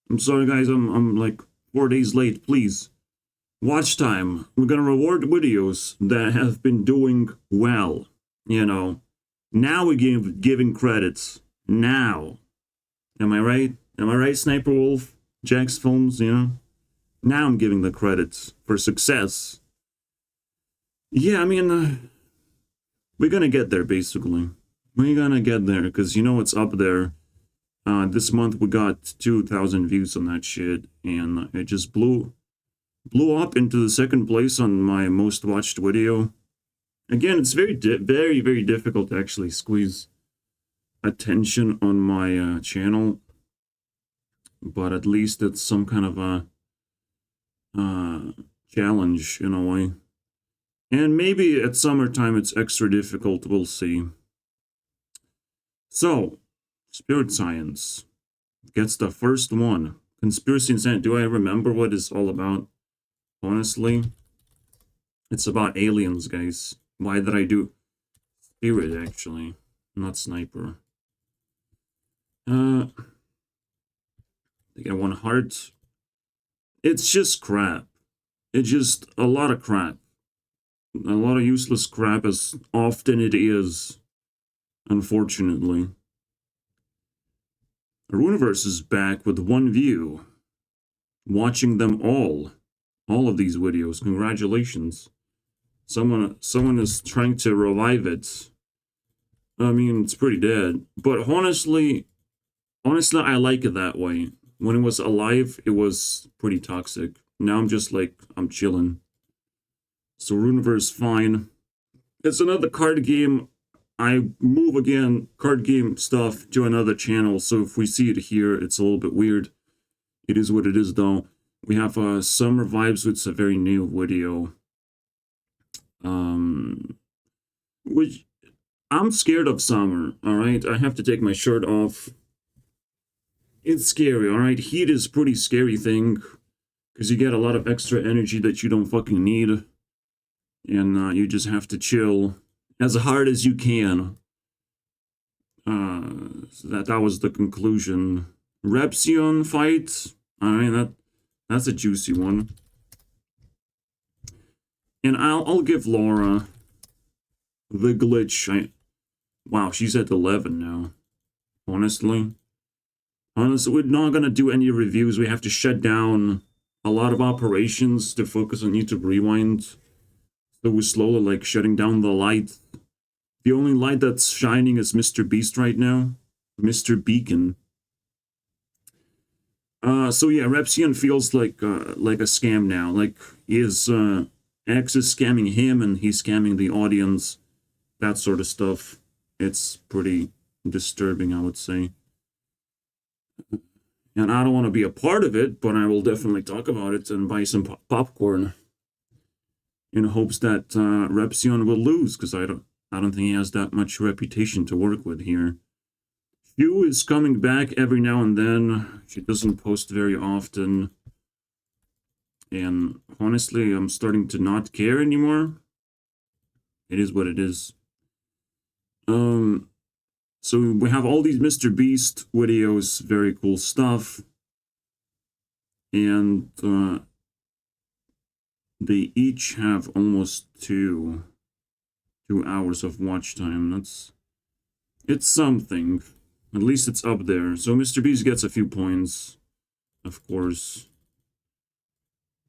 I'm sorry, guys. I'm like 4 days late. Please, watch time. We're gonna reward videos that have been doing well. You know, now we giving credits. Now, am I right? Am I right, Sniper Wolf, Jack's Films? You know, now I'm giving the credits for success. Yeah, I mean, we're gonna get there. Basically, we're gonna get there because you know it's up there. This month we got 2,000 views on that shit, and it just blew up into the second place on my most watched video. Again, it's very difficult to actually squeeze attention on my channel, but at least it's some kind of a challenge in a way. And maybe at summertime it's extra difficult. We'll see. So, spirit science gets the first one. Conspiracy and Science. Do I remember what it's all about? Honestly, it's about aliens, guys. Why did I do spirit, actually? Not sniper. They get one heart. It's just crap. It's just a lot of crap. A lot of useless crap, as often it is. Unfortunately. Gurunext is back with one view. Watching them all of these videos. Congratulations. Someone is trying to revive it. I mean, it's pretty dead. But honestly, I like it that way. When it was alive, it was pretty toxic. Now I'm just like, I'm chilling. So Runeverse fine. It's another card game. I move again, card game stuff to another channel. So if we see it here, it's a little bit weird. It is what it is, though. We have Summer Vibes, which is a very new video. Which I'm scared of summer, alright? I have to take my shirt off. It's scary, alright? Heat is a pretty scary thing. Because you get a lot of extra energy that you don't fucking need. And you just have to chill as hard as you can. So that was the conclusion. Repsion fight. Alright, that's a juicy one. And I'll give Laura the glitch. Wow, she's at 11 now. Honestly, we're not gonna do any reviews. We have to shut down a lot of operations to focus on YouTube Rewind. So we're slowly like shutting down the light. The only light that's shining is Mr. Beast right now. Mr. Beacon. So yeah, Repsion feels like a scam now. Like his ex is scamming him and he's scamming the audience. That sort of stuff. It's pretty disturbing, I would say. And I don't want to be a part of it, but I will definitely talk about it and buy some popcorn in hopes that Repsion will lose, because I don't think he has that much reputation to work with here. Hugh is coming back every now and then. She doesn't post very often. And honestly, I'm starting to not care anymore. It is what it is. So we have all these Mr. Beast videos, very cool stuff. And they each have almost 2 hours of watch time. It's something. At least it's up there. So Mr. Beast gets a few points, of course.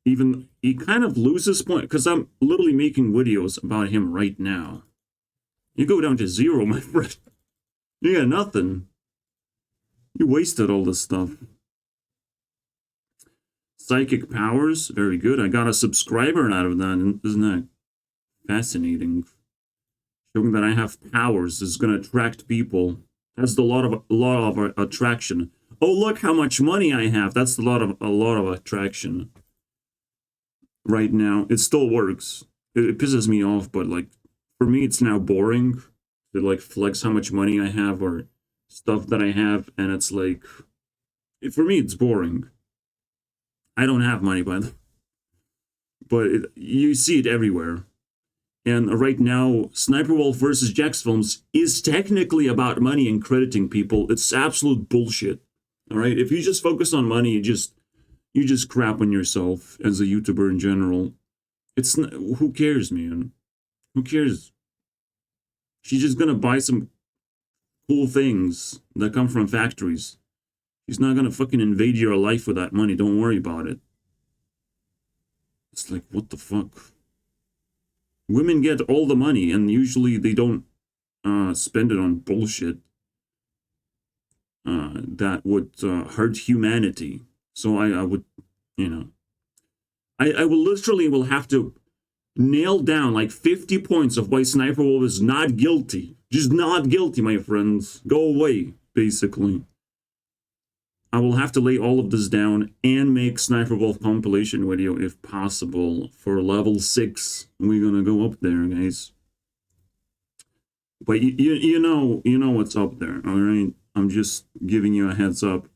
Even he kind of loses points because I'm literally making videos about him right now. You go down to 0, my friend. You got nothing. You wasted all this stuff. Psychic powers, very good. I got a subscriber out of that. Isn't that fascinating? Showing that I have powers is going to attract people. That's a lot of attraction. Oh, look how much money I have. That's a lot of attraction. Right now, it still works. It pisses me off, but like for me, it's now boring to like flex how much money I have or stuff that I have, and it's like for me, it's boring. I don't have money, but you see it everywhere. And right now, Sniper Wolf versus Jack's Films is technically about money and crediting people. It's absolute bullshit. All right, if you just focus on money, you just crap on yourself as a YouTuber in general. It's not, who cares, man? Who cares? She's just gonna buy some cool things that come from factories. She's not gonna fucking invade your life with that money. Don't worry about it. It's like, what the fuck? Women get all the money, and usually they don't spend it on bullshit that would hurt humanity. So I would, you know, I will literally will have to nail down like 50 points of why Sniper Wolf is not guilty. Just not guilty, my friends. Go away, basically. I will have to lay all of this down and make Sniper Wolf compilation video if possible for level 6. We're gonna go up there, guys. But you know what's up there, all right? I'm just giving you a heads up.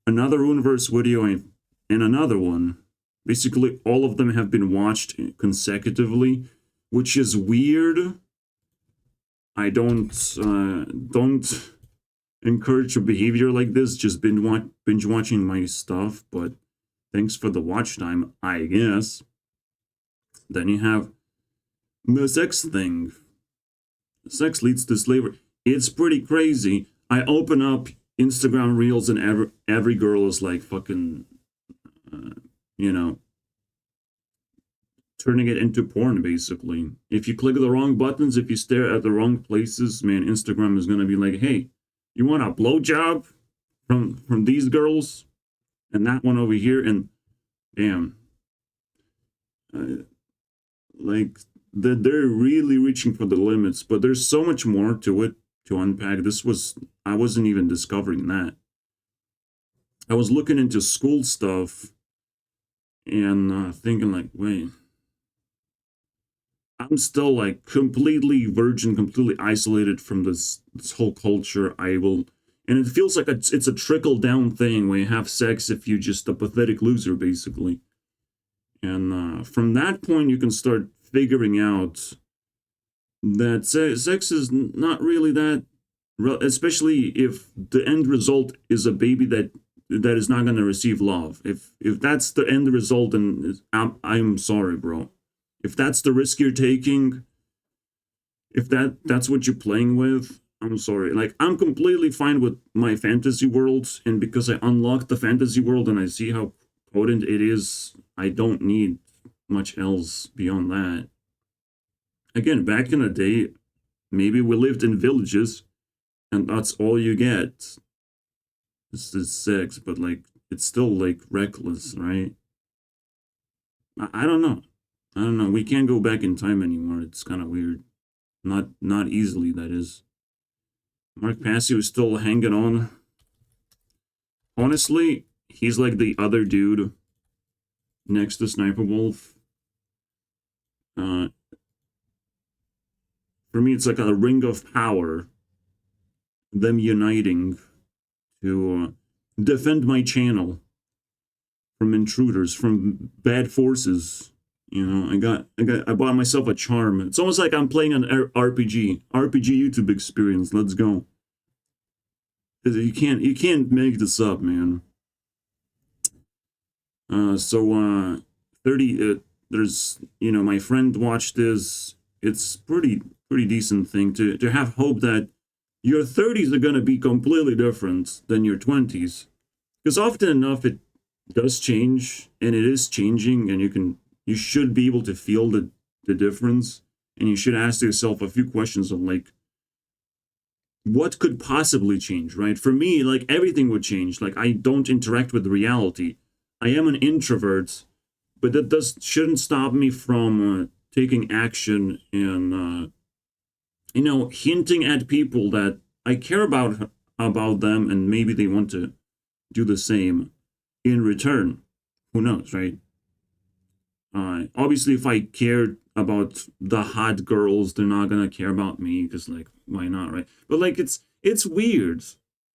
Another Universe video and another one. Basically, all of them have been watched consecutively, which is weird. I don't encourage a behavior like this. Just binge watching my stuff, but thanks for the watch time, I guess. Then you have the sex thing. Sex leads to slavery. It's pretty crazy. I open up Instagram Reels and every girl is like fucking, you know, turning it into porn, basically. If you click the wrong buttons, if you stare at the wrong places, man, Instagram is going to be like, hey, you want a blowjob from these girls? And that one over here, and damn. Like, they're really reaching for the limits, but there's so much more to it to unpack. I wasn't even discovering that. I was looking into school stuff and thinking like, wait, I'm still like completely virgin, completely isolated from this whole culture. And it feels like it's a trickle down thing where you have sex if you're just a pathetic loser, basically. And from that point, you can start figuring out that sex is not really that, especially if the end result is a baby that is not going to receive love. If that's the end result, then I'm sorry, bro. If that's the risk you're taking, if that's what you're playing with, I'm sorry. Like, I'm completely fine with my fantasy worlds, and because I unlocked the fantasy world and I see how potent it is, I don't need much else beyond that. Again, back in the day, maybe we lived in villages, and that's all you get. This is sex, but like, it's still like reckless, right? I don't know. I don't know. We can't go back in time anymore. It's kind of weird. Not easily, that is. Mark Passio is still hanging on. Honestly, he's like the other dude next to Sniper Wolf. For me, it's like a ring of power. Them uniting to defend my channel from intruders, from bad forces. You know, I bought myself a charm. It's almost like I'm playing an RPG YouTube experience. Let's go. You can't make this up, man. 30. There's, you know, my friend watched this. It's pretty decent thing to have hope that your 30s are gonna be completely different than your 20s, because often enough it does change, and it is changing, and you should be able to feel the difference, and you should ask yourself a few questions of like, what could possibly change, right? For me, like, everything would change. Like, I don't interact with reality. I am an introvert, but that shouldn't stop me from taking action and you know, hinting at people that I care about them, and maybe they want to do the same in return. Who knows, right? Obviously, if I cared about the hot girls, they're not gonna care about me, because like, why not, right? But like, it's weird.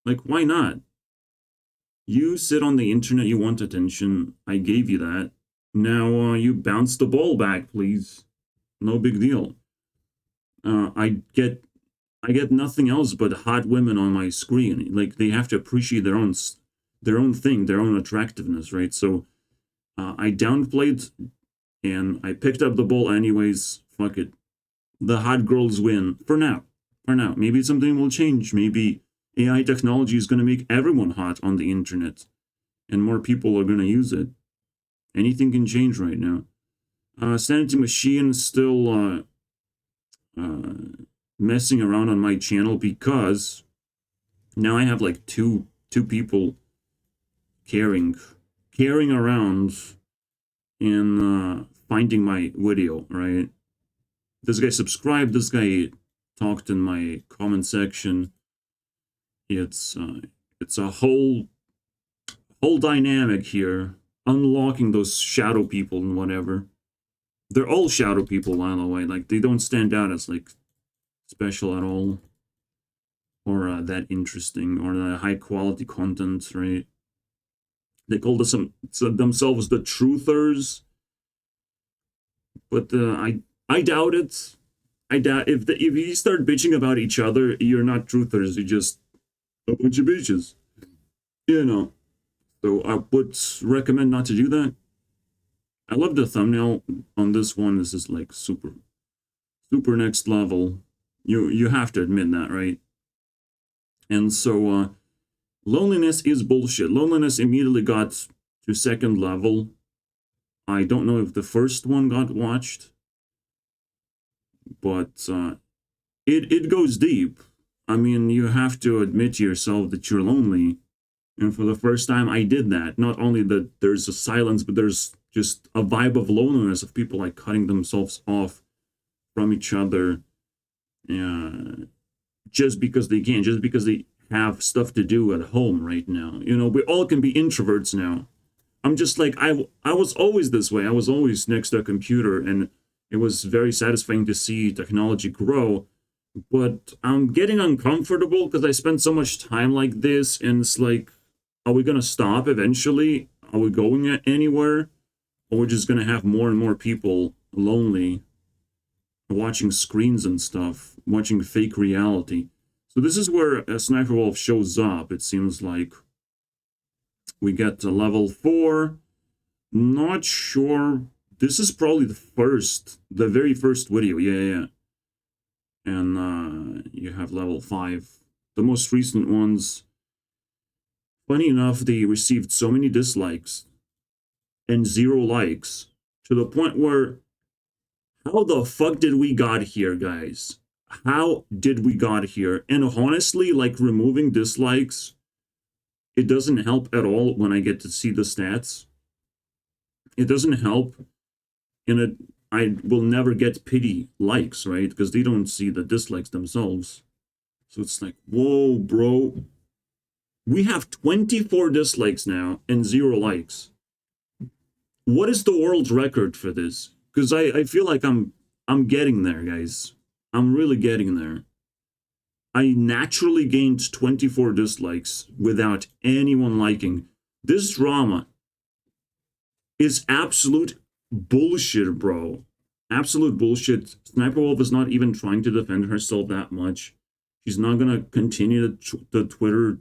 Like, why not? You sit on the internet, you want attention. I gave you that. Now you bounce the ball back, please. No big deal. I get nothing else but hot women on my screen. Like, they have to appreciate their own thing, their own attractiveness, right? So I downplayed and I picked up the ball anyways. Fuck it. The hot girls win for now. For now. Maybe something will change. Maybe AI technology is going to make everyone hot on the internet and more people are going to use it. Anything can change right now. Sanity Machine is still messing around on my channel because now I have like two people carrying around and finding my video, right? This guy subscribed, this guy talked in my comment section. It's a whole dynamic here, unlocking those shadow people and whatever. They're all shadow people, by the way. Like, they don't stand out as like special at all, or that interesting, or high quality content, right? They call themselves the truthers, but I doubt it. I doubt if you start bitching about each other, you're not truthers. You're just a bunch of bitches, you know. So I would recommend not to do that. I love the thumbnail on this one. This is like super next level. You have to admit that, right? And so loneliness is bullshit. Loneliness immediately got to second level. I don't know if the first one got watched, but it goes deep. I mean, you have to admit to yourself that you're lonely. And for the first time, I did that. Not only that there's a silence, but there's just a vibe of loneliness, of people like cutting themselves off from each other just because they can, just because they have stuff to do at home right now. You know, we all can be introverts now. I'm just like, I was always this way. I was always next to a computer, and it was very satisfying to see technology grow. But I'm getting uncomfortable because I spent so much time like this, and it's like, are we going to stop eventually? Are we going anywhere? Or we're just going to have more and more people lonely, watching screens and stuff, watching fake reality. So this is where a Sniper Wolf shows up, it seems like. We get to level 4. Not sure. This is probably the very first video. Yeah. And you have level 5. The most recent ones, funny enough, they received so many dislikes and 0 likes to the point where, how the fuck did we got here, guys? How did we got here? And honestly, like, removing dislikes, it doesn't help at all when I get to see the stats. It doesn't help. I will never get pity likes, right? Because they don't see the dislikes themselves. So it's like, whoa, bro. We have 24 dislikes now and 0 likes. What is the world record for this? Because I feel like I'm getting there, guys. I'm really getting there. I naturally gained 24 dislikes without anyone liking. This drama is absolute bullshit, bro. Absolute bullshit. Sniper Wolf is not even trying to defend herself that much. She's not going to continue the Twitter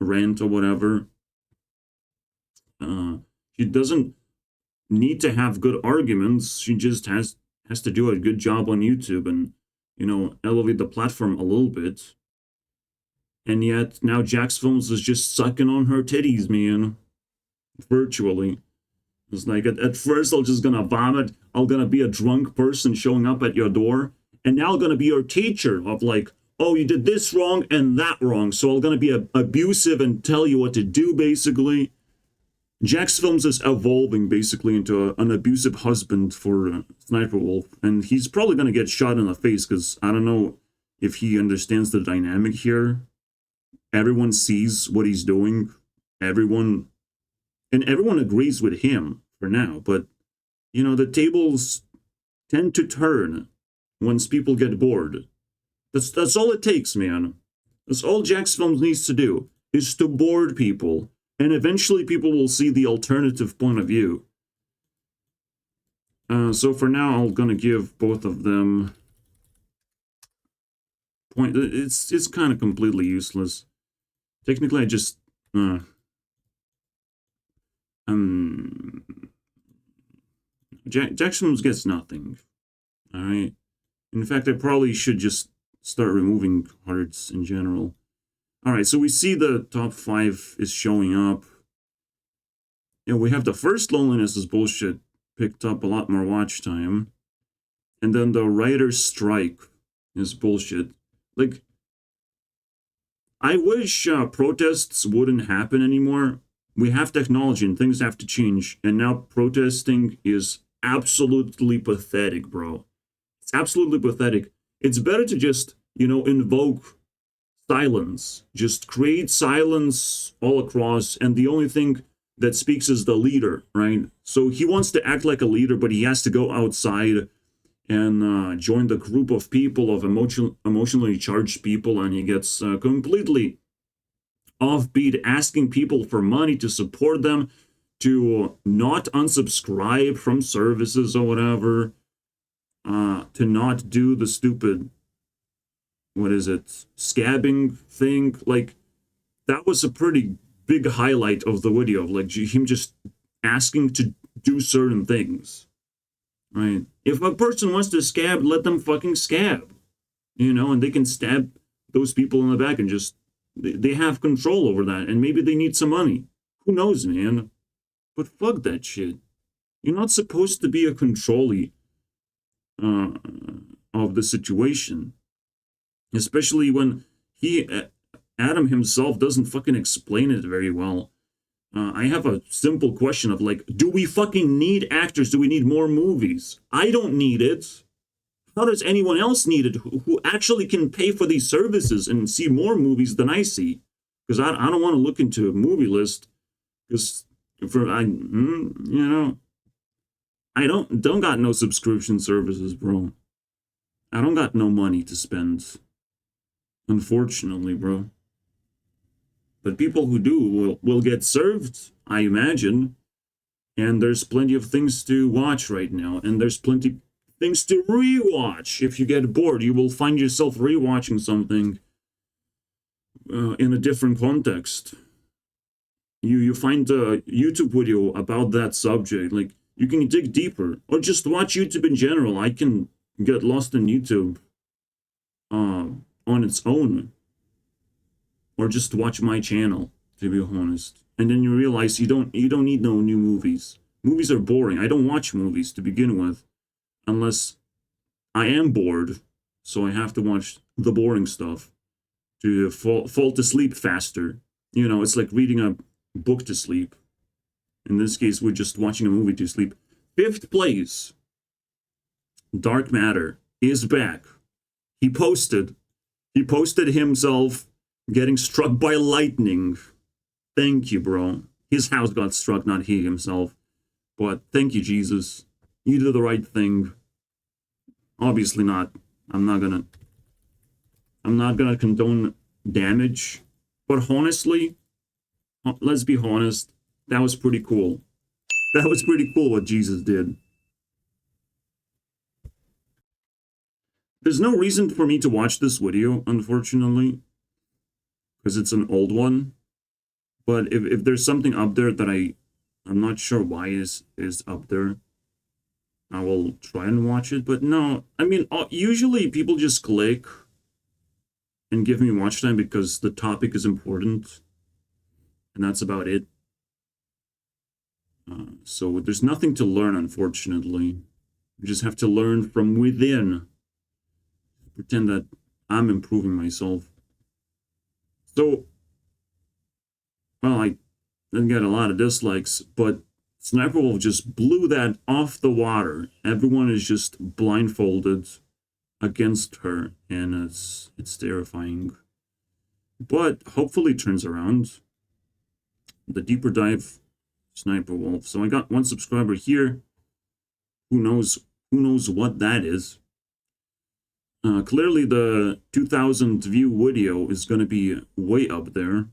rant or whatever. She doesn't need to have good arguments. She just has to do a good job on YouTube and, you know, elevate the platform a little bit. And yet now Jax Films is just sucking on her titties, man. Virtually. It's like, at first I'm just gonna vomit. I'm gonna be a drunk person showing up at your door. And now I'm gonna be your teacher of like, oh, you did this wrong and that wrong. So I'm gonna be abusive and tell you what to do, basically. Jax Films is evolving basically into an abusive husband for Sniper Wolf. And he's probably gonna get shot in the face because I don't know if he understands the dynamic here. Everyone sees what he's doing. Everyone agrees with him for now, but you know, the tables tend to turn once people get bored. That's all it takes, man. That's all Jax Films needs to do, is to board people, and eventually people will see the alternative point of view. So for now, I'm gonna give both of them point. It's kind of completely useless. Technically, I just Um, Jackson gets nothing. All right. In fact, I probably should just start removing hearts in general. All right, so we see the top 5 is showing up. You know, we have the first loneliness is bullshit, picked up a lot more watch time. And then the writer's strike is bullshit. Like, I wish protests wouldn't happen anymore. We have technology and things have to change. And now protesting is absolutely pathetic, bro. It's absolutely pathetic. It's better to just, invoke silence. Just create silence all across. And the only thing that speaks is the leader, right? So he wants to act like a leader, but he has to go outside and join the group of people, of emotionally charged people, and he gets completely offbeat, asking people for money to support them, to not unsubscribe from services or whatever, to not do the stupid, scabbing thing. Like, that was a pretty big highlight of the video, like him just asking to do certain things. Right. If a person wants to scab, let them fucking scab. And they can stab those people in the back and just, they have control over that. And maybe they need some money. Who knows, man? But fuck that shit. You're not supposed to be a controller of the situation. Especially when Adam himself doesn't fucking explain it very well. I have a simple question of like, do we fucking need actors? Do we need more movies? I don't need it. How does anyone else need it who actually can pay for these services and see more movies than I see? Because I don't want to look into a movie list because I don't got no subscription services, bro. I don't got no money to spend. Unfortunately, bro. But people who do will get served, I imagine. And there's plenty of things to watch right now. And there's plenty things to rewatch. If you get bored, you will find yourself rewatching something in a different context. You find a YouTube video about that subject. Like, you can dig deeper. Or just watch YouTube in general. I can get lost in YouTube on its own. Or just watch my channel, to be honest. And then you realize you don't need no new movies. Movies are boring. I don't watch movies to begin with. Unless I am bored. So I have to watch the boring stuff. To fall to sleep faster. It's like reading a book to sleep. In this case, we're just watching a movie to sleep. 5th place. Dark Matter is back. He posted himself getting struck by lightning. Thank you, bro. His house got struck, not he himself. But thank you, Jesus. You did the right thing. Obviously not. I'm not gonna condone damage. But honestly, let's be honest, that was pretty cool. That was pretty cool what Jesus did. There's no reason for me to watch this video, unfortunately. Because it's an old one. But if there's something up there that I'm not sure why is up there, I will try and watch it. But no, I mean, usually people just click and give me watch time because the topic is important. And that's about it. So there's nothing to learn, unfortunately. You just have to learn from within. Pretend that I'm improving myself. So, well, I didn't get a lot of dislikes, but Sniper Wolf just blew that off the water. Everyone is just blindfolded against her, and it's terrifying. But hopefully it turns around. The deeper dive Sniper Wolf. So I got 1 subscriber here. Who knows what that is. Clearly the 2,000 view video is going to be way up there.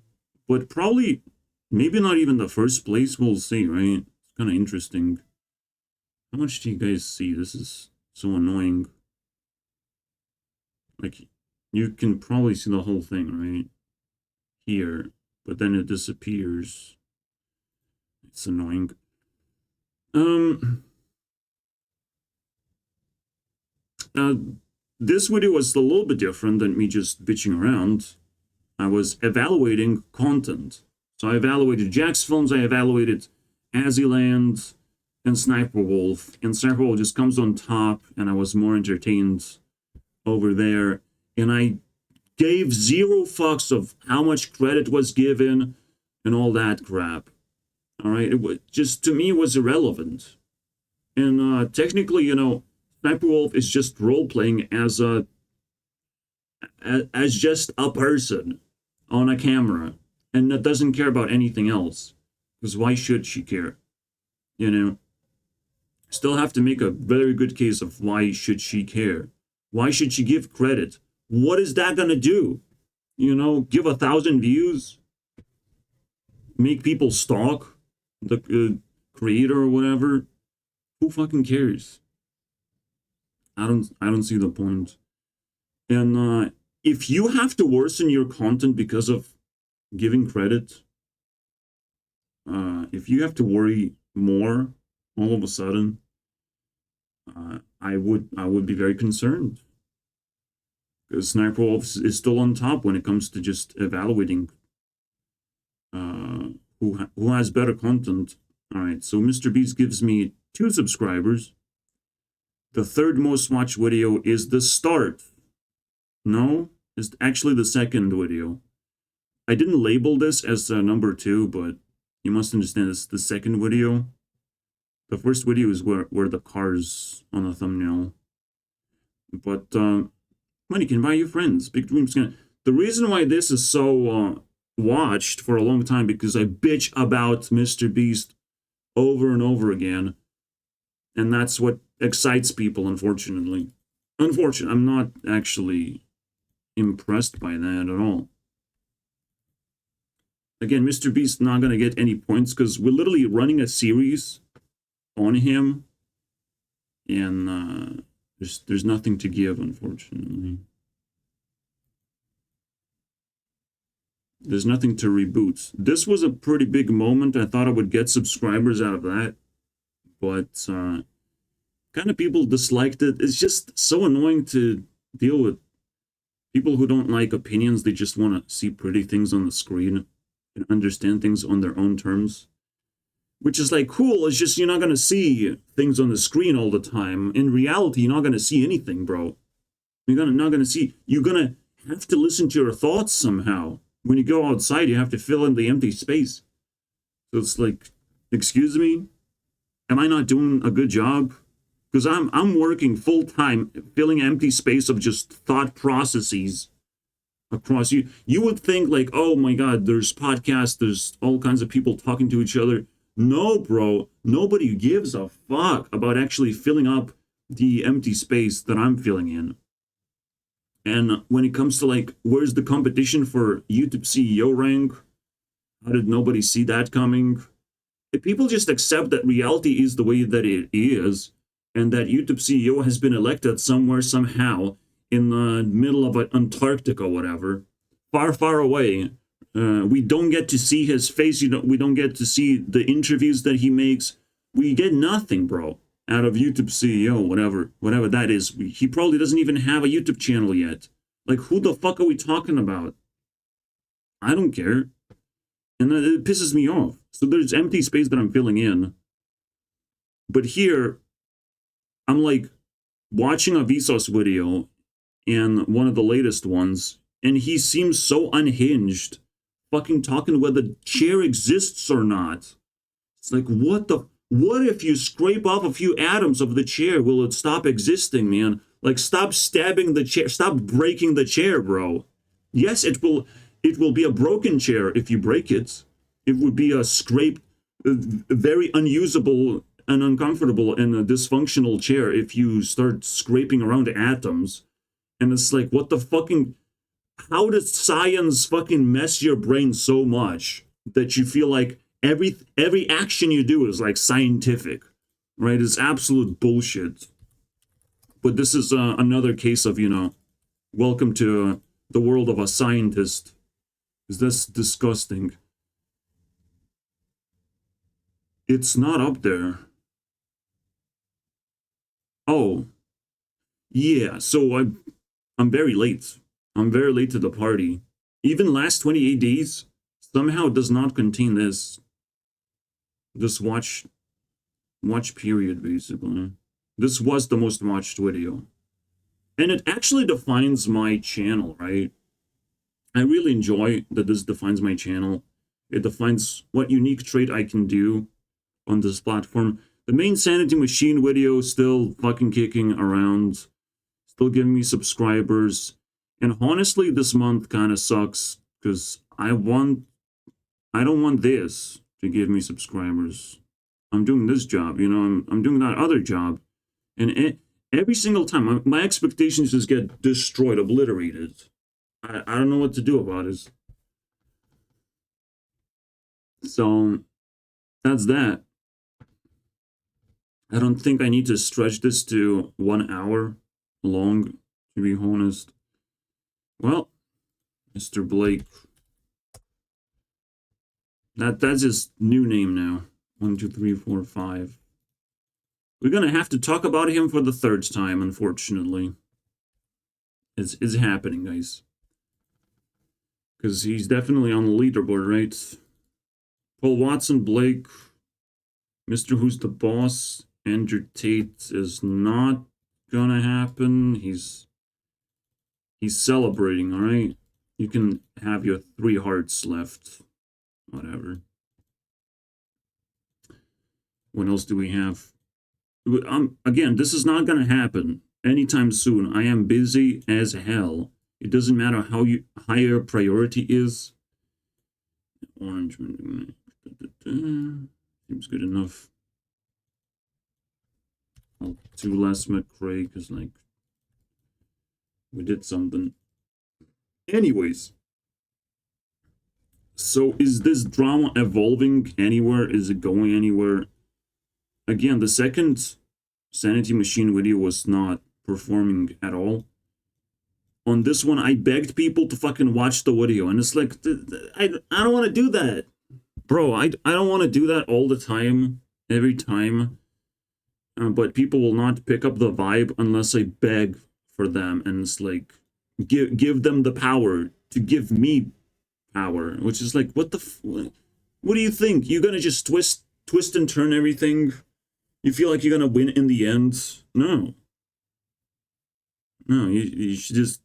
But probably, maybe not even the first place, we'll see, right? It's kind of interesting. How much do you guys see? This is so annoying. Like, you can probably see the whole thing, right? Here. But then it disappears. It's annoying. This video was a little bit different than me just bitching around. I was evaluating content. So I evaluated Jack's films, I evaluated Aziland and Sniper Wolf. And Sniper Wolf just comes on top, and I was more entertained over there. And I gave zero fucks of how much credit was given and all that crap. All right, just to me, it was irrelevant. And technically, you know, Sniper Wolf is just role playing as just a person on a camera, and that doesn't care about anything else. Because why should she care? You know, still have to make a very good case of why should she care. Why should she give credit? What is that gonna do? You know, give 1,000 views, make people stalk the creator or whatever. Who fucking cares? I don't see the point. And if you have to worsen your content because of giving credit, if you have to worry more all of a sudden, I would be very concerned. Because Sniper Wolf is still on top when it comes to just evaluating who has better content. All right, so Mr. Beast gives me 2 subscribers. The third most watched video is the start. No, it's actually the second video. I didn't label this as number 2, but you must understand it's the second video. The first video is where the car's on the thumbnail. But money can buy you friends. Big dreams can. The reason why this is so watched for a long time, because I bitch about Mr. Beast over and over again, and that's what excites people. Unfortunately, I'm not actually impressed by that at all. Again, Mr. Beast not gonna get any points because we're literally running a series on him, and there's nothing to give, unfortunately. There's nothing to reboot. This was a pretty big moment. I thought I would get subscribers out of that, but kind of people disliked it. It's just so annoying to deal with. People who don't like opinions, they just want to see pretty things on the screen and understand things on their own terms. Which is like, cool, it's just you're not going to see things on the screen all the time. In reality, you're not going to see anything, bro. You're not going to see. You're going to have to listen to your thoughts somehow. When you go outside, you have to fill in the empty space. So it's like, excuse me? Am I not doing a good job? Because I'm working full time, filling empty space of just thought processes across you. You would think like, oh my God, there's podcasts, there's all kinds of people talking to each other. No, bro, nobody gives a fuck about actually filling up the empty space that I'm filling in. And when it comes to like, where's the competition for YouTube CEO rank? How did nobody see that coming? If people just accept that reality is the way that it is, and that YouTube CEO has been elected somewhere, somehow, in the middle of Antarctica or whatever, far, far away. We don't get to see his face. We don't get to see the interviews that he makes. We get nothing, bro, out of YouTube CEO, whatever that is. He probably doesn't even have a YouTube channel yet. Like, who the fuck are we talking about? I don't care. And it pisses me off. So there's empty space that I'm filling in. But here, I'm like watching a Vsauce video, and one of the latest ones, and he seems so unhinged, fucking talking whether the chair exists or not. It's like, what if you scrape off a few atoms of the chair? Will it stop existing, man? Like, stop stabbing the chair, stop breaking the chair, bro. Yes, it will be a broken chair if you break it. It would be a scraped, very unusable and uncomfortable and a dysfunctional chair if you start scraping around atoms. And it's like, what the fucking... How does science fucking mess your brain so much that you feel like every action you do is like scientific, right? It's absolute bullshit. But this is another case of, welcome to the world of a scientist. Is this disgusting? It's not up there. Oh, yeah. So I'm very late. I'm very late to the party. Even last 28 days somehow does not contain this watch period, basically. This was the most watched video. And it actually defines my channel, right? I really enjoy that this defines my channel. It defines what unique trait I can do on this platform. The main Sanity Machine video still fucking kicking around, still giving me subscribers. And honestly, this month kind of sucks because I don't want this to give me subscribers. I'm doing this job, you know, I'm doing that other job. And every single time, my expectations just get destroyed, obliterated. I don't know what to do about it. So that's that. I don't think I need to stretch this to 1 hour long, to be honest. Well, Mr. Blake. That's his new name now. 1, 2, 3, 4, 5. We're gonna have to talk about him for the third time, unfortunately. It's happening, guys. Because he's definitely on the leaderboard, right? Paul Watson, Blake, Mr. Who's the Boss, Andrew Tate is not gonna happen. He's celebrating, alright? You can have your 3 hearts left. Whatever. What else do we have? Again, this is not gonna happen anytime soon. I am busy as hell. It doesn't matter how high your priority is. Orange. Seems good enough. I'll do less McRae because, like, we did something. Anyways. So is this drama evolving anywhere? Is it going anywhere? Again, the second Sanity Machine video was not performing at all. On this one, I begged people to fucking watch the video, and it's like, I don't want to do that. Bro, I don't want to do that all the time, every time. But people will not pick up the vibe unless I beg for them, and it's like, give them the power to give me power, which is like, what do you think? You're gonna just twist and turn everything? You feel like you're gonna win in the end? No, you should just.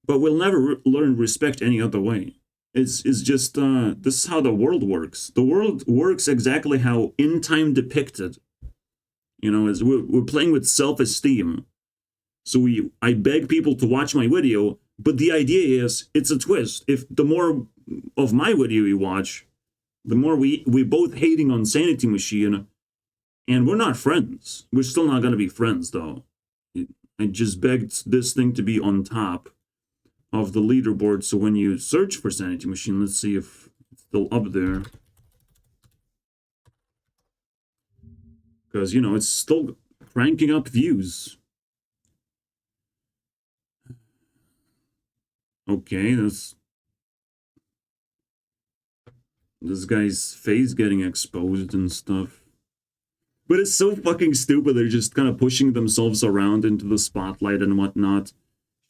But we'll never learn respect any other way. It's just this is how the world works. The world works exactly how in time depicted. You know, as we're playing with self-esteem. So I beg people to watch my video, but the idea is it's a twist. If the more of my video you watch, the more we both hating on Sanity Machine, and we're not friends. We're still not gonna be friends though. I just begged this thing to be on top of the leaderboard, so when you search for Sanity Machine, let's see if it's still up there. Because, you know, it's still cranking up views. Okay, this guy's face getting exposed and stuff. But it's so fucking stupid. They're just kind of pushing themselves around into the spotlight and whatnot.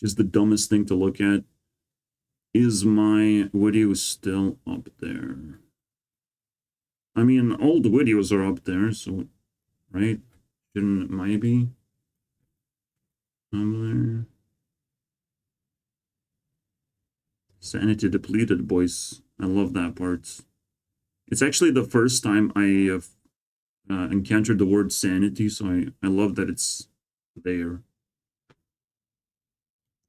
Just the dumbest thing to look at. Is my video still up there? I mean, all the videos are up there, so, right? Shouldn't it maybe? Up there. Sanity depleted, boys. I love that part. It's actually the first time I have encountered the word sanity, so I love that it's there.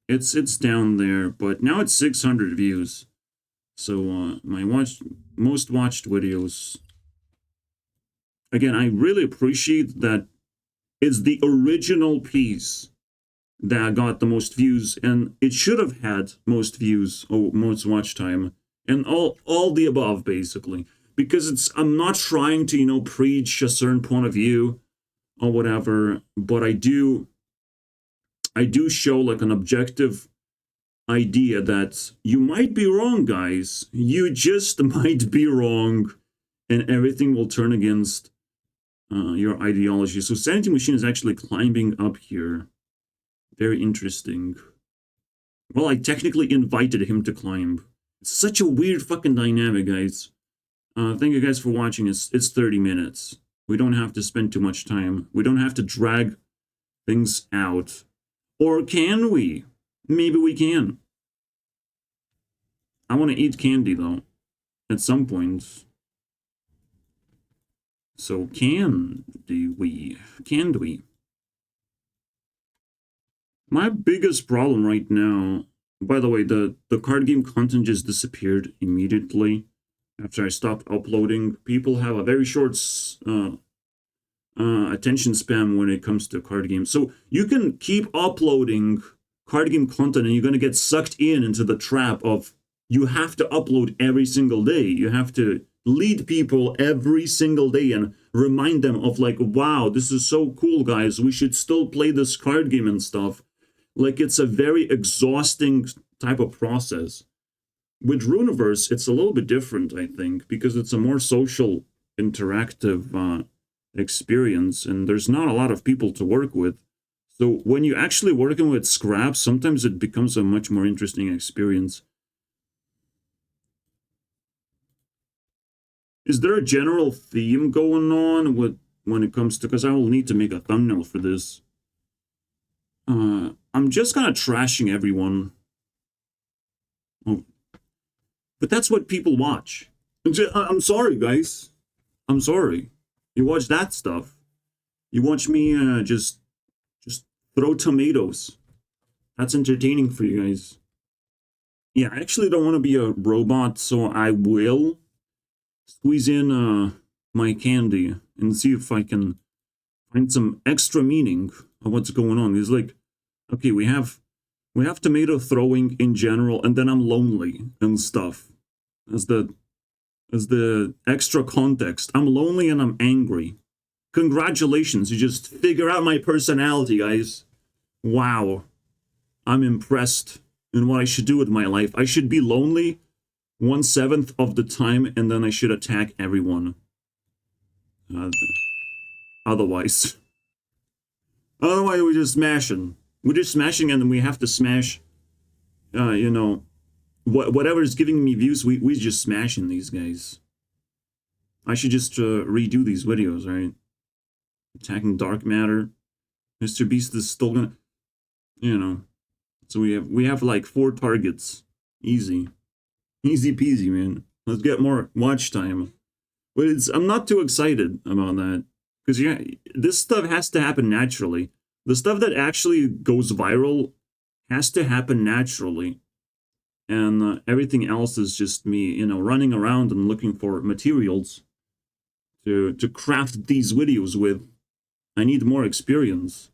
It's down there, but now it's 600 views. So my most watched videos. Again, I really appreciate that it's the original piece that got the most views, and it should have had most views or most watch time, and all the above basically. Because I'm not trying to, you know, preach a certain point of view or whatever, but I do show like an objective idea that you might be wrong, guys. You just might be wrong. and everything will turn against your ideology. So Sanity Machine is actually climbing up here. Very interesting. Well, I technically invited him to climb. It's such a weird fucking dynamic, guys. Thank you guys for watching. It's 30 minutes. We don't have to spend too much time. We don't have to drag things out. Or can we? Maybe we can. I want to eat candy, though, at some point. So can we? Can we? My biggest problem right now, by the way, the card game content just disappeared immediately after I stopped uploading. People have a very short attention span when it comes to card games. So you can keep uploading card game content and you're going to get sucked into the trap of you have to upload every single day. You have to lead people every single day and remind them of like, wow, this is so cool, guys. We should still play this card game and stuff. Like, it's a very exhausting type of process. With Runeverse, it's a little bit different, I think, because it's a more social, interactive experience, and there's not a lot of people to work with. So when you're actually working with scraps, sometimes it becomes a much more interesting experience. Is there a general theme going on with when it comes to, because I will need to make a thumbnail for this. I'm just kind of trashing everyone. Oh. But that's what people watch. I'm sorry, guys. I'm sorry. You watch that stuff. You watch me just throw tomatoes. That's entertaining for you guys. Yeah, I actually don't want to be a robot, so I will squeeze in my candy and see if I can find some extra meaning of what's going on. It's like, okay, we have tomato throwing in general, and then I'm lonely and stuff. As the extra context. I'm lonely and I'm angry. Congratulations, you just figure out my personality, guys. Wow. I'm impressed in what I should do with my life. I should be lonely 1/7 of the time, and then I should attack everyone. Otherwise we're just smashing. We're just smashing, and then we have to smash, you know, whatever is giving me views, we just smashing these guys. I should just redo these videos, right? Attacking dark matter. Mr. Beast is still gonna, you know. So we have like 4 targets. Easy peasy, man. Let's get more watch time. But I'm not too excited about that, because yeah, this stuff has to happen naturally. The stuff that actually goes viral has to happen naturally. And everything else is just me, you know, running around and looking for materials to craft these videos with. I need more experience.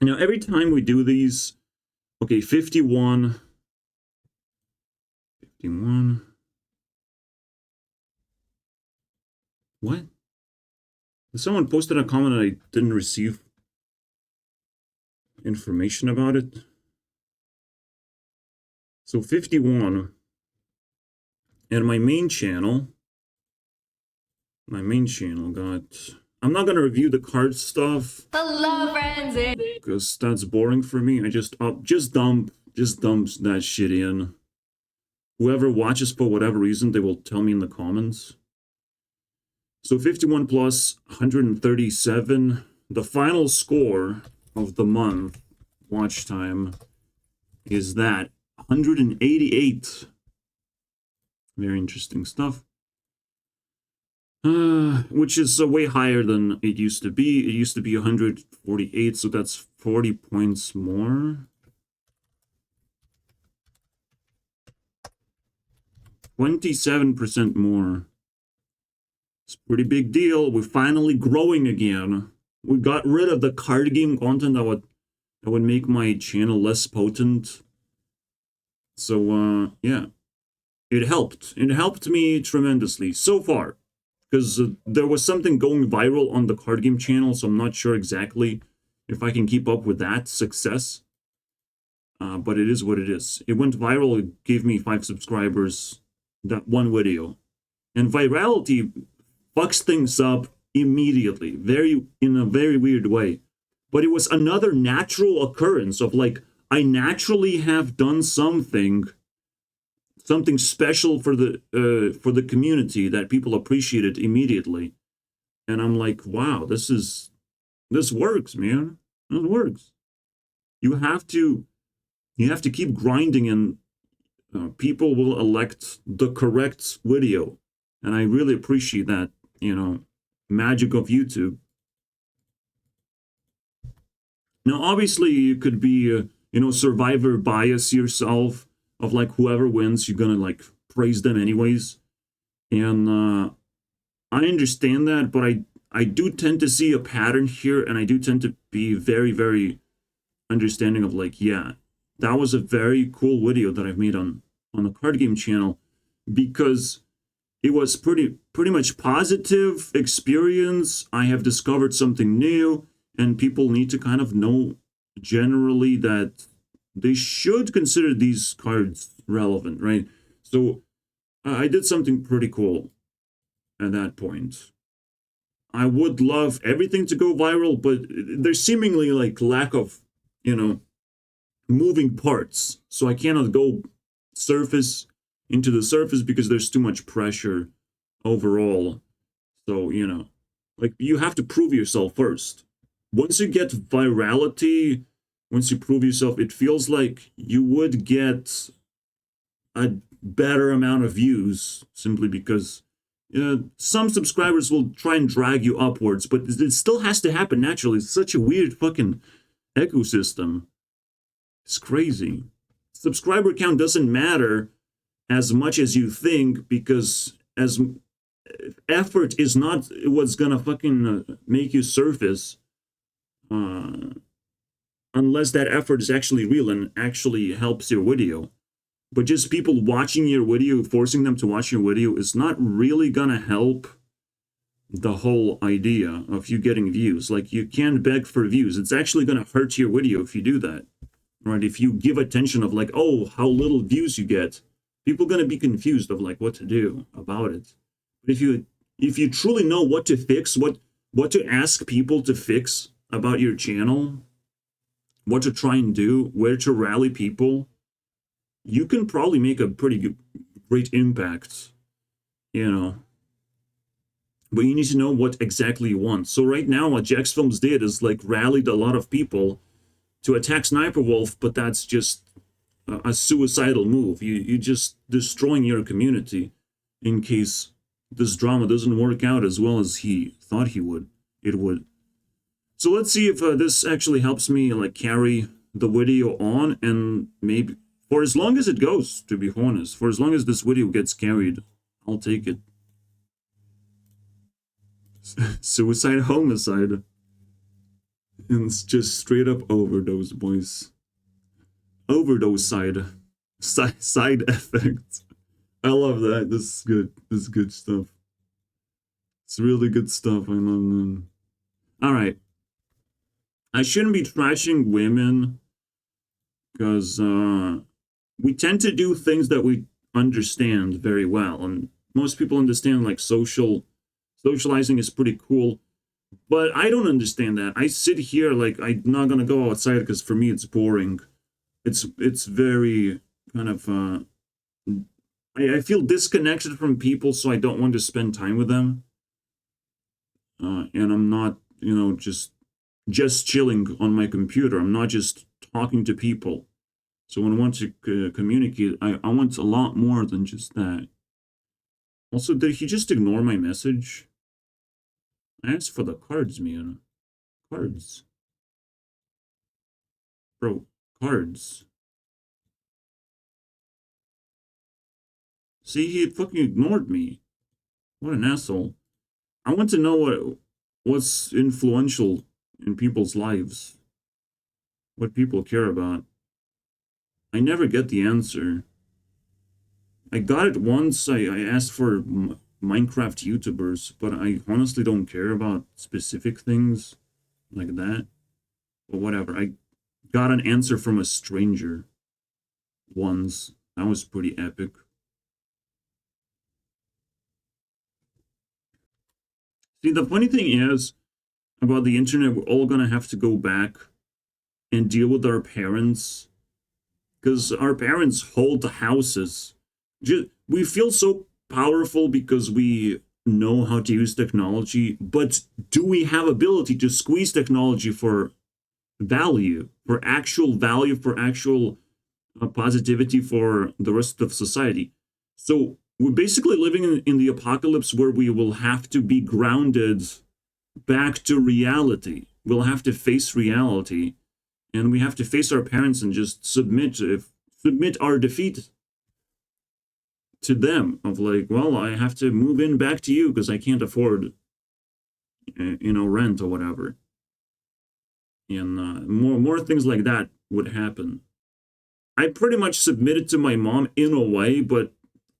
Now, every time we do these, okay, 51. What? Someone posted a comment and I didn't receive information about it. So 51, and my main channel got, I'm not going to review the card stuff. Hello, friends. Because that's boring for me. I just dump that shit in. Whoever watches for whatever reason, they will tell me in the comments. So 51 plus 137. The final score of the month, watch time, is that 188. Very interesting stuff. Which is way higher than it used to be. It used to be 148, so that's 40 points more. 27% more. It's a pretty big deal. We're finally growing again. We got rid of the card game content that would make my channel less potent. So, yeah. It helped. It helped me tremendously so far. Because there was something going viral on the card game channel, so I'm not sure exactly if I can keep up with that success. But it is what it is. It went viral. It gave me 5 subscribers. That one video. And virality fucks things up immediately, in a very weird way. But it was another natural occurrence of like, I naturally have done something special for the community that people appreciated immediately. And I'm like, wow, this works, man. It works. You have to keep grinding, and people will elect the correct video. And I really appreciate that, magic of YouTube. Now, obviously, you could be, survivor bias yourself of like whoever wins, you're gonna like praise them anyways. And I understand that, but I do tend to see a pattern here, and I do tend to be very, very understanding of like, yeah, that was a very cool video that I've made on the card game channel, because it was pretty much positive experience. I have discovered something new, and people need to kind of know generally that they should consider these cards relevant, right? So I did something pretty cool at that point. I would love everything to go viral, but there's seemingly like lack of, moving parts. So I cannot go surface into the surface because there's too much pressure overall. So, like you have to prove yourself first. Once you get virality, once you prove yourself, it feels like you would get a better amount of views simply because some subscribers will try and drag you upwards, but it still has to happen naturally. It's such a weird fucking ecosystem. It's crazy. Subscriber count doesn't matter as much as you think, because as effort is not what's gonna fucking make you surface, unless that effort is actually real and actually helps your video. But just people watching your video, forcing them to watch your video, is not really gonna help the whole idea of you getting views. Like, you can't beg for views. It's actually gonna hurt your video if you do that, right? If you give attention of like, oh, how little views you get, people gonna be confused of like what to do about it. But if you truly know what to fix, what to ask people to fix about your channel, what to try and do, where to rally people, you can probably make a pretty great impact, But you need to know what exactly you want. So right now, what Jax Films did is like rallied a lot of people to attack Sniper Wolf, but that's just a suicidal move. You just destroying your community in case this drama doesn't work out as well as he thought it would. So let's see if this actually helps me like carry the video on, and maybe for as long as it goes, to be honest, for as long as this video gets carried, I'll take it. Suicide, homicide. And it's just straight up overdose, boys. Overdose side effect. I love that. This is good. This is good stuff. It's really good stuff. I love them. All right. I shouldn't be trashing women because we tend to do things that we understand very well, and most people understand like socializing is pretty cool, but I don't understand that. I sit here like I'm not gonna go outside because for me it's boring. It's very kind of I feel disconnected from people, so I don't want to spend time with them. And I'm not, just chilling on my computer. I'm not just talking to people. So when I want to communicate, I want a lot more than just that. Also, did he just ignore my message? I asked for the cards, man. Cards. Bro, cards. See, he fucking ignored me. What an asshole. I want to know what's influential in people's lives. What people care about. I never get the answer. I got it once. I asked for Minecraft YouTubers, but I honestly don't care about specific things like that. But whatever. I got an answer from a stranger once. That was pretty epic. See, the funny thing is about the internet, we're all gonna have to go back and deal with our parents because our parents hold the houses. We feel so powerful because we know how to use technology, but do we have ability to squeeze technology for value, for actual positivity for the rest of society? So we're basically living in the apocalypse where we will have to be grounded back to reality. We'll have to face reality, and we have to face our parents and just submit our defeat to them. Of like, well, I have to move in back to you because I can't afford, rent or whatever. And more things like that would happen. I pretty much submitted to my mom in a way, but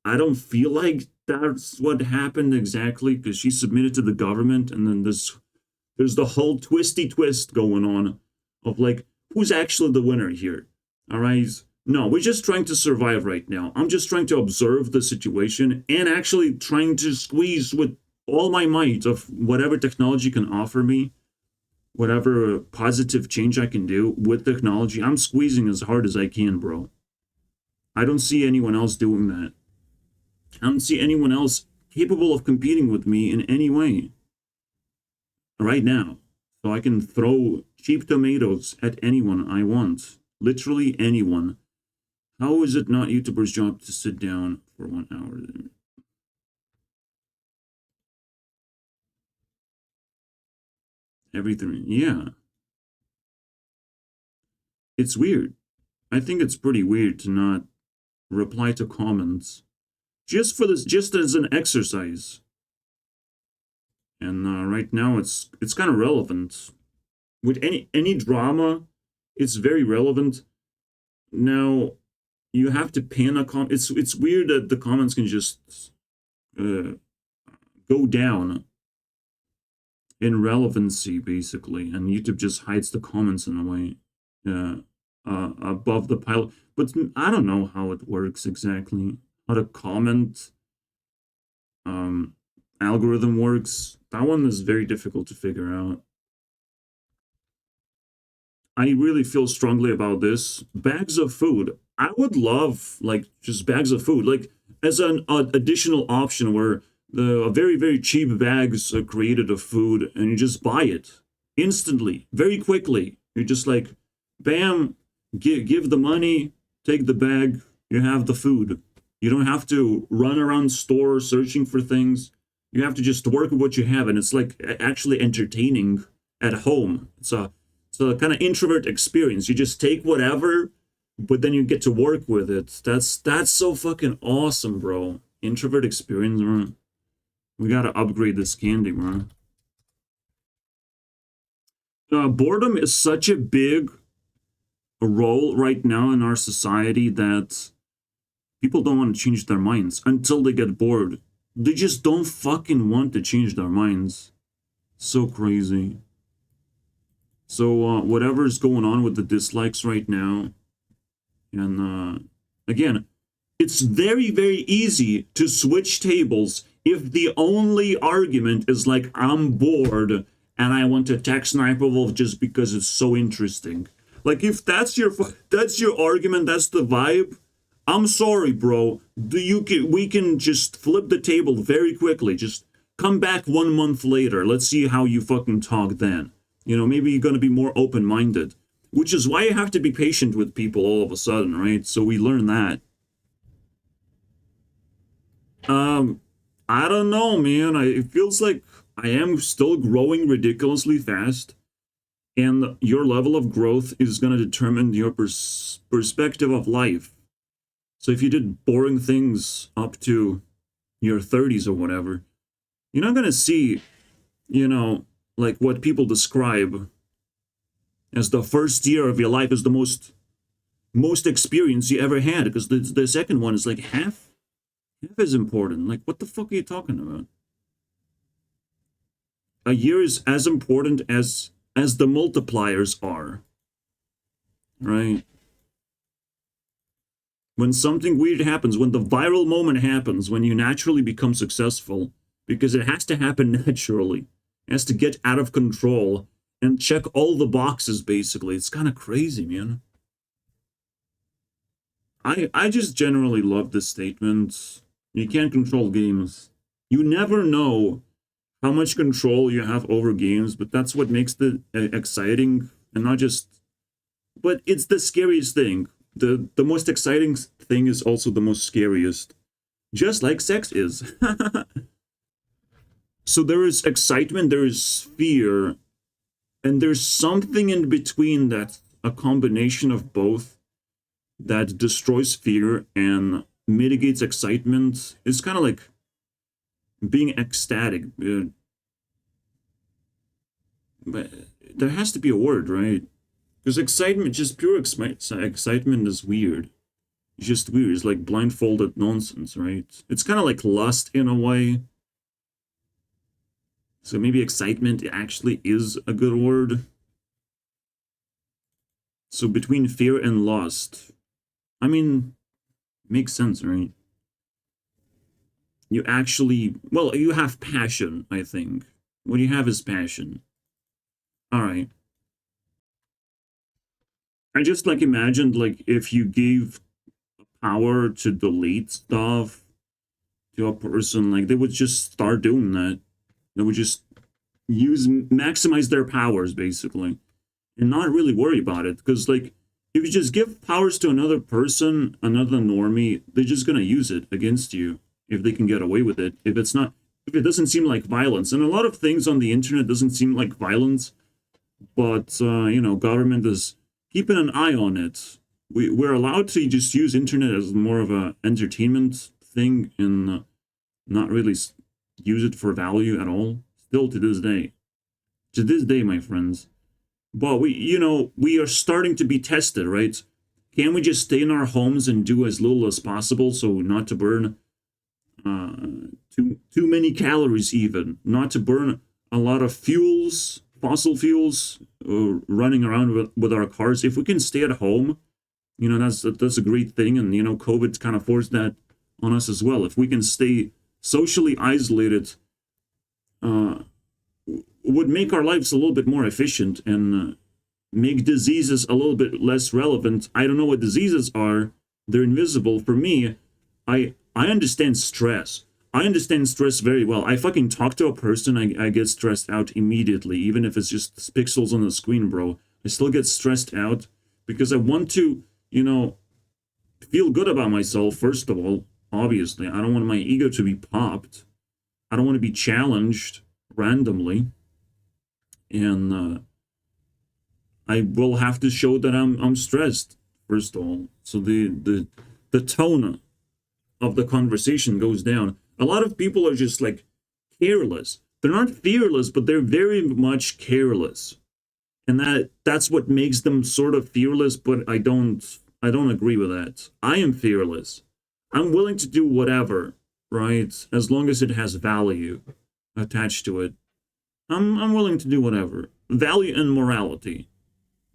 I don't feel like that's what happened exactly because she submitted to the government, and then there's the whole twisty twist going on of like, who's actually the winner here? All right. No, we're just trying to survive right now. I'm just trying to observe the situation and actually trying to squeeze with all my might of whatever technology can offer me, whatever positive change I can do with technology. I'm squeezing as hard as I can, bro. I don't see anyone else doing that. I don't see anyone else capable of competing with me in any way right now. So I can throw cheap tomatoes at anyone I want. Literally anyone. How is it not YouTuber's job to sit down for 1 hour? Everything. Yeah. It's weird. I think it's pretty weird to not reply to comments. Just as an exercise. And right now it's kind of relevant. With any drama, it's very relevant. Now, you have to pin a comment. It's weird that the comments can just go down in relevancy, basically, and YouTube just hides the comments in a way above the pile. But I don't know how it works exactly. How the comment algorithm works. That one is very difficult to figure out. I really feel strongly about this. Bags of food. I would love like just bags of food, like as an additional option where the very very cheap bags are created of food, and you just buy it instantly, very quickly. You just like, bam, give the money, take the bag, you have the food. You don't have to run around stores searching for things. You have to just work with what you have, and it's like actually entertaining at home. It's a kind of introvert experience. You just take whatever, but then you get to work with it. That's so fucking awesome, bro. Introvert experience, bro. We gotta upgrade this candy, bro. Boredom is such a big role right now in our society that people don't want to change their minds until they get bored. They just don't fucking want to change their minds. So crazy. So whatever's going on with the dislikes right now, and again, it's very very easy to switch tables if the only argument is like, I'm bored and I want to attack Sniper Wolf just because it's so interesting. Like if that's your argument, that's the vibe. I'm sorry, bro. We can just flip the table very quickly. Just come back 1 month later. Let's see how you fucking talk then. Maybe you're going to be more open-minded, which is why you have to be patient with people all of a sudden, right? So we learn that. I don't know, man. It feels like I am still growing ridiculously fast, and your level of growth is going to determine your perspective of life. So if you did boring things up to your 30s or whatever, you're not going to see, like what people describe as the first year of your life is the most experience you ever had, because the second one is like half as important. Like, what the fuck are you talking about? A year is as important as the multipliers are, right? When something weird happens, when the viral moment happens, when you naturally become successful, because it has to happen naturally. It has to get out of control and check all the boxes, basically. It's kind of crazy, man. I just generally love this statement. You can't control games. You never know how much control you have over games, but that's what makes it exciting, and not just. But it's the scariest thing. The most exciting thing is also the most scariest, just like sex is. So there is excitement, there is fear, and there's something in between that's a combination of both that destroys fear and mitigates excitement. It's kind of like being ecstatic. But there has to be a word, right? Because excitement, just pure excitement is weird. It's just weird. It's like blindfolded nonsense, right? It's kind of like lust in a way. So maybe excitement actually is a good word. So between fear and lust, I mean, makes sense, right? You actually, well, you have passion, I think. What you have is passion. All right. I just like imagined like if you gave power to delete stuff to a person, like they would just start doing that. They would just maximize their powers basically and not really worry about it. Because like if you just give powers to another person, another normie, they're just gonna use it against you if they can get away with it. If it doesn't seem like violence, and a lot of things on the internet doesn't seem like violence, but government is keeping an eye on it. We're allowed to just use internet as more of a entertainment thing and not really use it for value at all. Still to this day. To this day, my friends. But we are starting to be tested, right? Can we just stay in our homes and do as little as possible so not to burn too many calories, even not to burn a lot of fuels, fossil fuels, running around with our cars? If we can stay at home, that's a great thing, and COVID kind of forced that on us as well. If we can stay socially isolated, would make our lives a little bit more efficient and make diseases a little bit less relevant. I don't know what diseases are. They're invisible. For me, I understand stress. I understand stress very well. I fucking talk to a person, I get stressed out immediately, even if it's just pixels on the screen, bro. I still get stressed out because I want to, feel good about myself, first of all, obviously. I don't want my ego to be popped. I don't want to be challenged randomly. And I will have to show that I'm stressed, first of all. So the tone of the conversation goes down. A lot of people are just like careless. They're not fearless, but they're very much careless. And that's what makes them sort of fearless, but I don't agree with that. I am fearless. I'm willing to do whatever, right? As long as it has value attached to it. I'm willing to do whatever. Value and morality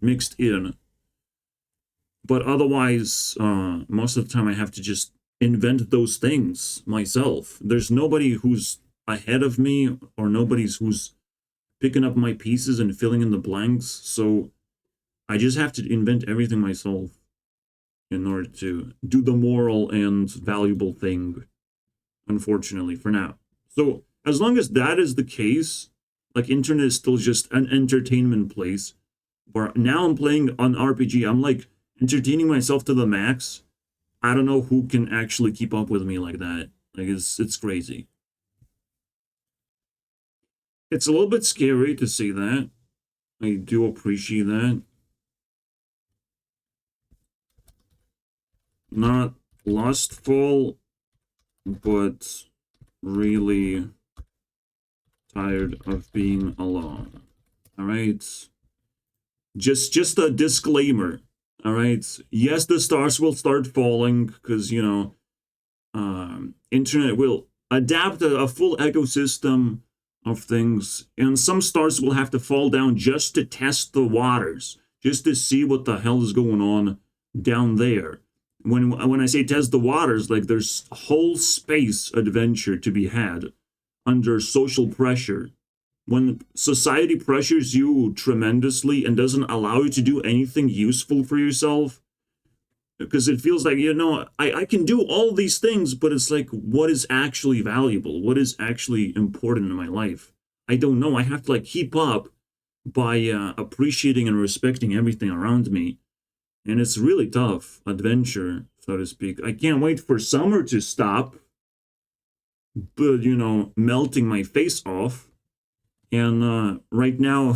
mixed in. But otherwise, most of the time I have to just invent those things myself. There's nobody who's ahead of me or nobody's who's picking up my pieces and filling in the blanks. So I just have to invent everything myself in order to do the moral and valuable thing, unfortunately, for now. So as long as that is the case, like internet is still just an entertainment place. Where now I'm playing on RPG, I'm like entertaining myself to the max. I don't know who can actually keep up with me like that. Like it's crazy. It's a little bit scary to see that. I do appreciate that. Not lustful, but really tired of being alone. All right. Just a disclaimer. All right. Yes, the stars will start falling because internet will adapt a full ecosystem of things, and some stars will have to fall down just to test the waters, just to see what the hell is going on down there. When I say test the waters, like there's a whole space adventure to be had under social pressure. when society pressures you tremendously and doesn't allow you to do anything useful for yourself, because it feels like, I can do all these things, but it's like, what is actually valuable? What is actually important in my life? I don't know. I have to like keep up by appreciating and respecting everything around me. And it's really tough adventure, so to speak. I can't wait for summer to stop, but, melting my face off. And right now,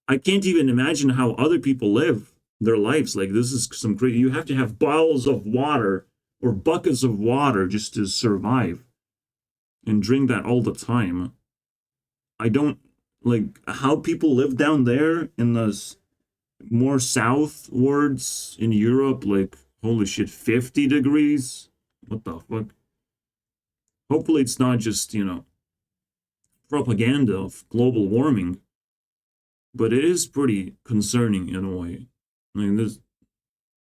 I can't even imagine how other people live their lives. Like, this is some crazy. You have to have bottles of water or buckets of water just to survive and drink that all the time. I don't like how people live down there in the more southwards in Europe. Like, holy shit, 50 degrees? What the fuck? Hopefully, it's not just, propaganda of global warming, but it is pretty concerning in a way. I mean,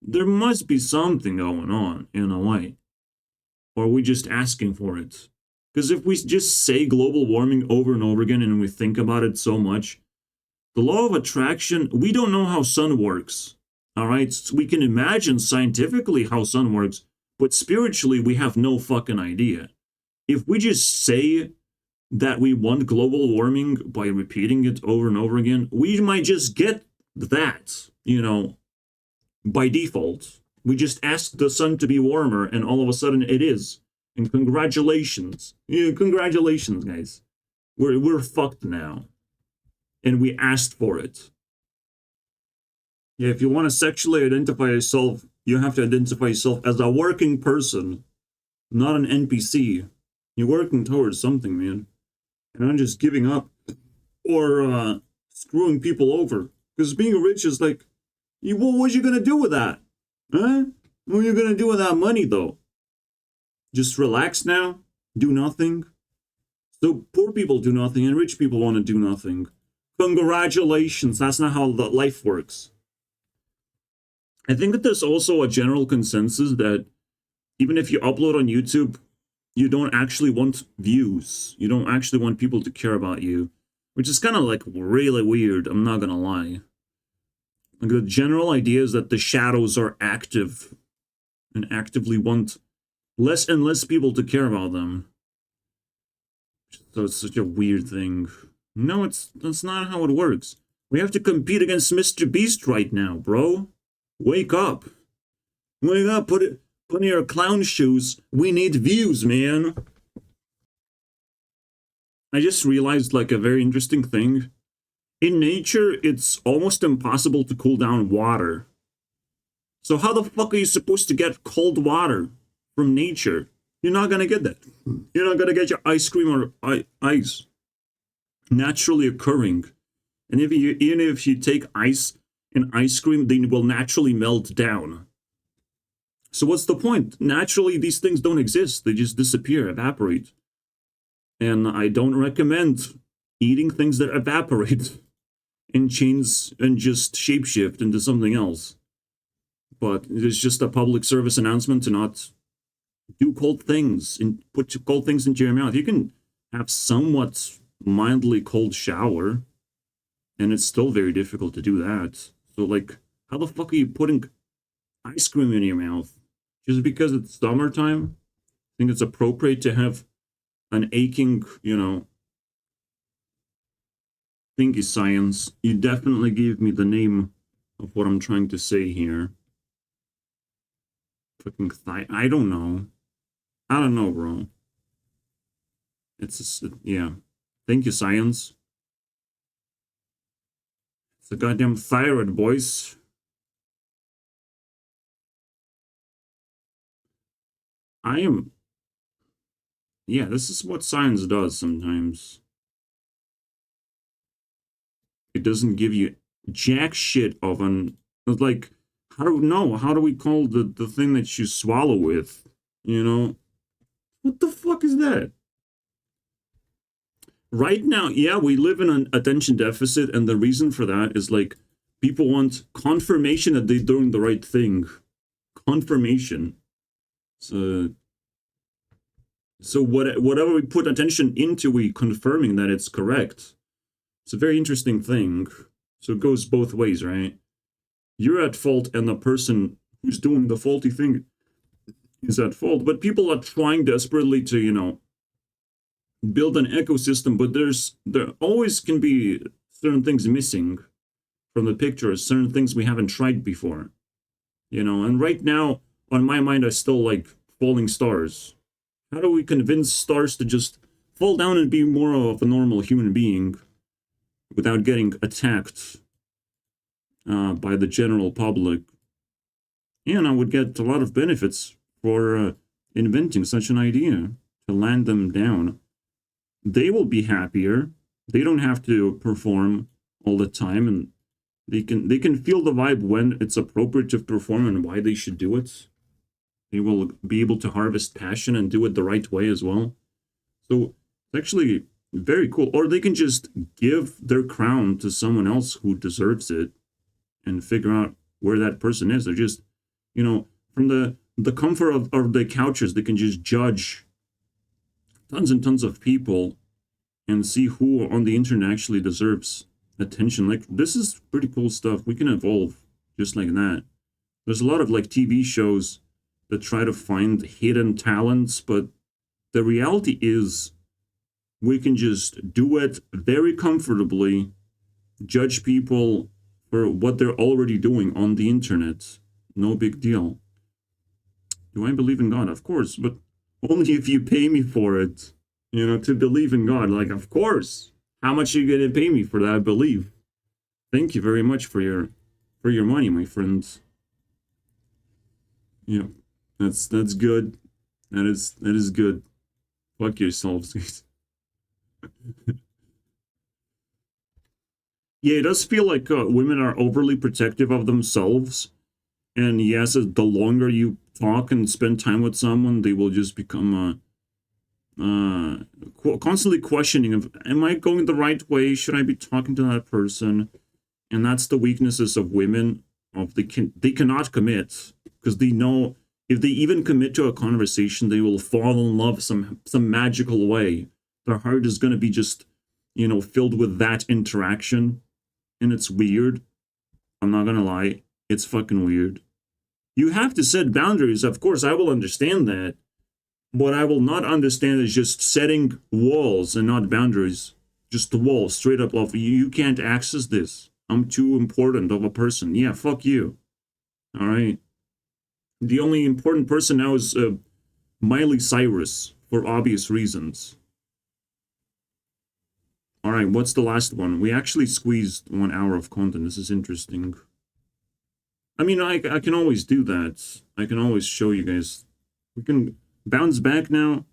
there must be something going on in a way, or are we just asking for it? Because if we just say global warming over and over again and we think about it so much, the law of attraction, we don't know how sun works. All right, so we can imagine scientifically how sun works, but spiritually we have no fucking idea. If we just say that we want global warming by repeating it over and over again, we might just get that, by default. We just ask the sun to be warmer, and all of a sudden it is. And congratulations. Yeah, congratulations, guys. We're fucked now. And we asked for it. Yeah, if you want to sexually identify yourself, you have to identify yourself as a working person, not an NPC. You're working towards something, man. And I'm just giving up or screwing people over. Because being rich is like, what are you going to do with that? Huh? What are you going to do with that money, though? Just relax now? Do nothing? So poor people do nothing and rich people want to do nothing. Congratulations. That's not how the life works. I think that there's also a general consensus that even if you upload on YouTube, you don't actually want views. You don't actually want people to care about you, which is kind of like really weird. I'm not going to lie. Like, the general idea is that the shadows are active and actively want less and less people to care about them. So it's such a weird thing. No, that's not how it works. We have to compete against Mr. Beast right now, bro. Wake up. Wake up, put on your clown shoes. We need views, man. I just realized like a very interesting thing. In nature, it's almost impossible to cool down water. So how the fuck are you supposed to get cold water from nature? You're not gonna get that. You're not gonna get your ice cream or ice naturally occurring. And even if you take ice and ice cream, they will naturally melt down. So what's the point? Naturally, these things don't exist. They just disappear, evaporate. And I don't recommend eating things that evaporate and change and just shapeshift into something else. But it's just a public service announcement to not do cold things and put cold things into your mouth. You can have somewhat mildly cold shower, and it's still very difficult to do that. So, like, how the fuck are you putting ice cream in your mouth? Just because it's summertime? I think it's appropriate to have an aching, thank you, science. You definitely gave me the name of what I'm trying to say here. Fucking I don't know. I don't know, bro. It's just, yeah. Thank you, science. It's a goddamn thyroid, boys. Yeah, this is what science does sometimes. It doesn't give you jack shit of like, how do we call the thing that you swallow with? What the fuck is that? Right now, yeah, we live in an attention deficit, and the reason for that is like people want confirmation that they're doing the right thing. Confirmation. So whatever we put attention into, we confirming that it's correct. It's a very interesting thing. So it goes both ways, right? You're at fault, and the person who's doing the faulty thing is at fault. But people are trying desperately to, build an ecosystem, but there always can be certain things missing from the picture, certain things we haven't tried before. And right now on my mind I still like falling stars. How do we convince stars to just fall down and be more of a normal human being without getting attacked by the general public? And I would get a lot of benefits for inventing such an idea to land them down. They will be happier. They don't have to perform all the time, and they can feel the vibe when it's appropriate to perform and why they should do it. They will be able to harvest passion and do it the right way as well. So it's actually very cool. Or they can just give their crown to someone else who deserves it and figure out where that person is. They're just, from the comfort of the couches, they can just judge tons and tons of people and see who on the internet actually deserves attention. Like, this is pretty cool stuff. We can evolve just like that. There's a lot of like TV shows that try to find hidden talents, but the reality is we can just do it very comfortably, judge people for what they're already doing on the internet. No big deal. Do I believe in God? Of course, but only if you pay me for it. To believe in God. Like, of course. How much are you going to pay me for that belief? Thank you very much for your money, my friends. Yeah, that's good. That is good. Fuck yourselves. Yeah, it does feel like women are overly protective of themselves. And yes, the longer you talk and spend time with someone, they will just become constantly questioning of, am I going the right way? Should I be talking to that person? And that's the weaknesses of women. They cannot commit because they know if they even commit to a conversation, they will fall in love some magical way. Their heart is going to be just filled with that interaction, and it's weird. I'm not gonna lie, it's fucking weird. You have to set boundaries. Of course, I will understand that. What I will not understand is just setting walls and not boundaries. Just the walls, straight up of, you can't access this. I'm too important of a person. Yeah, fuck you. All right. The only important person now is Miley Cyrus, for obvious reasons. All right, what's the last one? We actually squeezed 1 hour of content. This is interesting. I mean, I can always do that. I can always show you guys. We can bounce back now.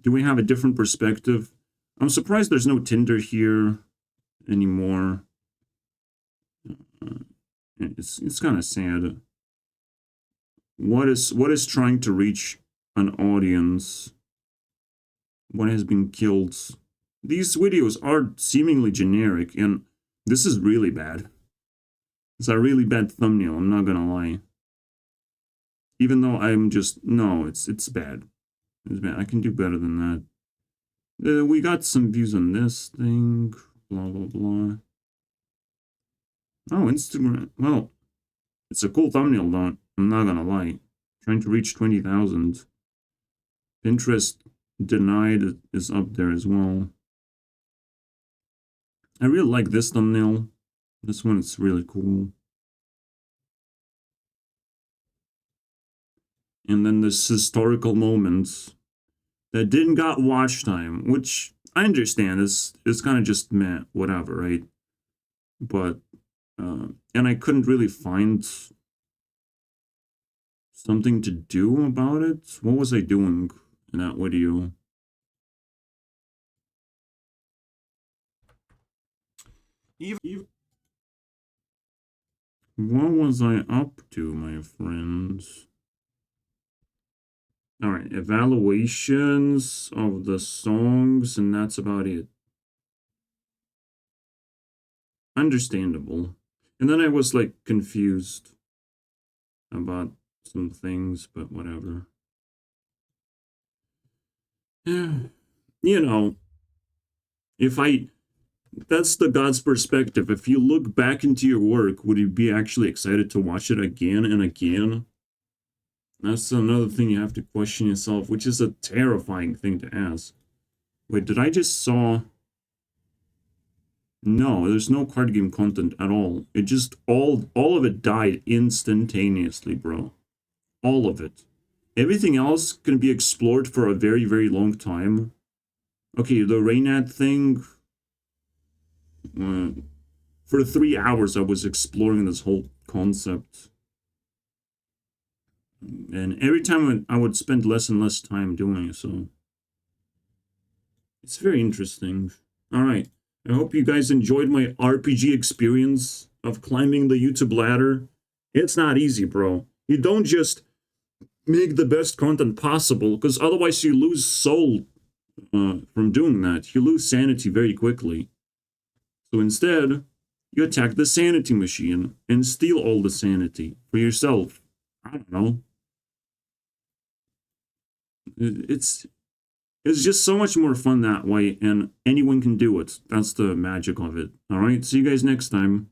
Do we have a different perspective? I'm surprised there's no Tinder here anymore. It's kind of sad. What is trying to reach an audience? What has been killed? These videos are seemingly generic, and this is really bad. It's a really bad thumbnail, I'm not gonna lie. Even though I'm just, no, it's bad. It's bad. I can do better than that. We got some views on this thing, blah, blah, blah. Oh, Instagram. Well, it's a cool thumbnail, though. I'm not gonna lie. Trying to reach 20,000. Pinterest denied is up there as well. I really like this thumbnail. This one is really cool. And then this historical moments that didn't got watch time, which I understand is kind of just meh, whatever, right? But and I couldn't really find something to do about it. What was I doing in that video? What was I up to, my friends? All right, evaluations of the songs, and that's about it. Understandable. And then I was like confused about some things, but whatever. Yeah. If I that's the God's perspective. If you look back into your work, would you be actually excited to watch it again and again? That's another thing you have to question yourself, which is a terrifying thing to ask. Wait, did I just saw... No, there's no card game content at all. It just, all of it died instantaneously, bro. All of it. Everything else can be explored for a very, very long time. Okay, the Raynad thing... for 3 hours I was exploring this whole concept. And every time I would spend less and less time doing it, so... It's very interesting. Alright, I hope you guys enjoyed my RPG experience of climbing the YouTube ladder. It's not easy, bro. You don't just make the best content possible, because otherwise you lose soul from doing that. You lose sanity very quickly. So instead, you attack the sanity machine and steal all the sanity for yourself. I don't know. It's just so much more fun that way, and anyone can do it. That's the magic of it. Alright, see you guys next time.